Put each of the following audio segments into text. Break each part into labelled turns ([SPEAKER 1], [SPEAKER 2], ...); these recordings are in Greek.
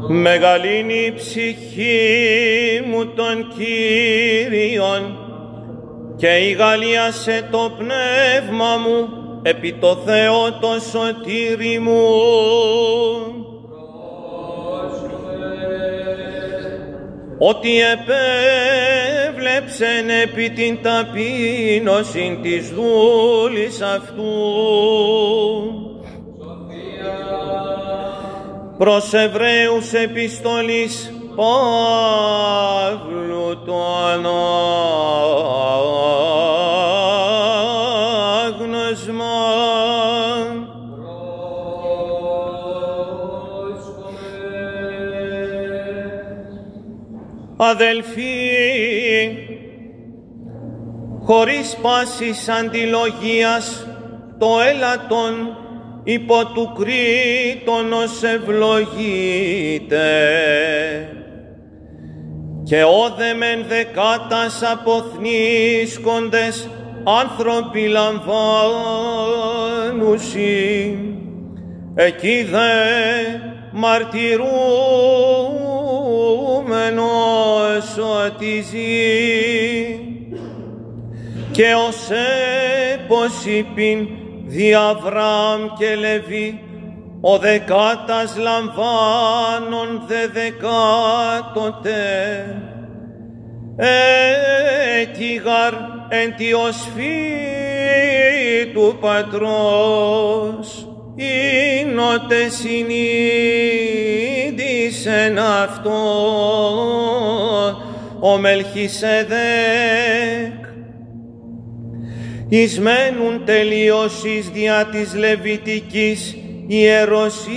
[SPEAKER 1] Μεγαλύνει η ψυχή μου των Κύριων και ηγαλίασε το πνεύμα μου επί το Θεό το σωτήρι μου. Ότι επέβλεψεν επί την ταπείνωσιν της δούλης αυτού. Προς Εβραίους επιστολής Παύλου το ανάγνωσμα. Αδελφοί, χωρίς πάσης αντιλογίας το έλατον υπό του κρίτονος ευλογείται και όδεμεν δεκάτας αποθνίσκοντες άνθρωποι λαμβάνουσι, εκεί δε μαρτυρούμενος ότι ζει και ως έπος είπιν δι' Αβραάμ και Λεβί ο δεκάτας λαμβάνων δε δεκάτοτε έτιγαρ εν τη οσφή του πατρός ίνοτε συνείδησεν αυτό ο Μελχισεδέκ. Ισμενούν τελειώσεις διά της Λεβιτικής ιεροσύνης,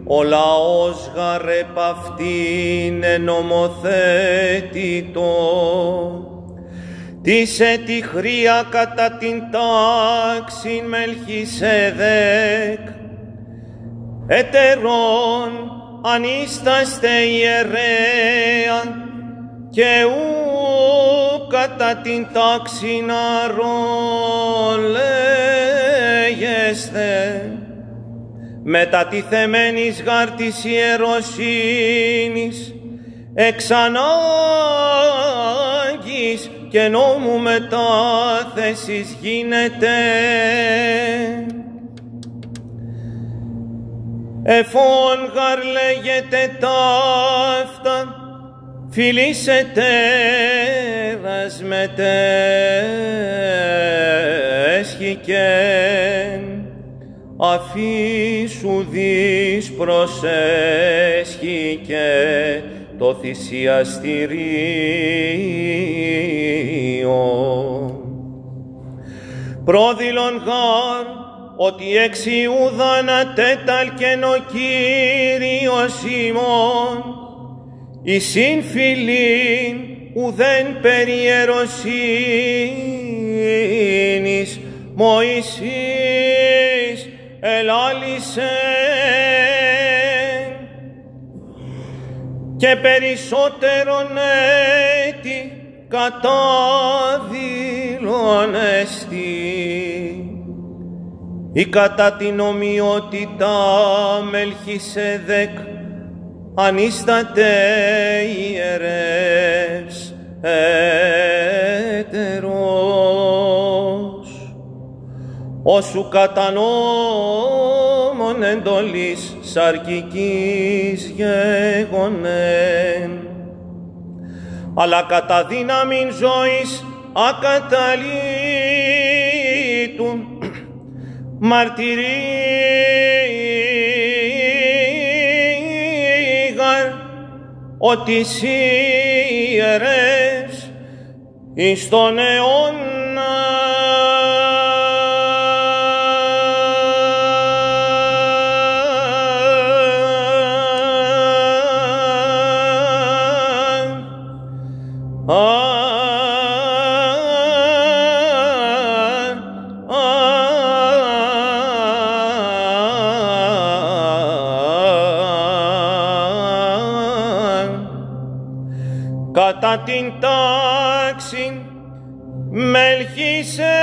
[SPEAKER 1] ο λαός γαρ επ' αυτήν νομοθέτητο, της ετιχρία κατά την τάξην Μελχισεδέκ, ετερών ανίσταστε ιερέαν και ου κατά την τάξην Αρών λέγεσθε, μετατιθεμένης γάρ της ιεροσύνης εξ ανάγκης και νόμου μετάθεσης γίνεται. Εφών γάρ λέγεται ταύτα φιλής ετέρας μετέσχηκεν, αφήσου δις προσέσχηκε το θυσιαστηρίο. Πρόδειλον γάρ ότι εξ Ιούδα ανατέταλκεν ο Κύριος ημών, η συμφιλήν ουδέν περί ιεροσύνης Μωυσής ελάλησεν και περισσότερον έτη κατάδειλον ή κατά την ομοιότητα Μελχισεδέκ ανίσταται ιερεύς έτερος, όσου κατά νόμον εντολής σαρκικής γέγονεν, αλλά κατά δύναμην ζωής ακαταλήτου μαρτυρήγαρ ότι σοι ιερεύς εις τον αιώνα κατά την τάξην Μελχισεδέκ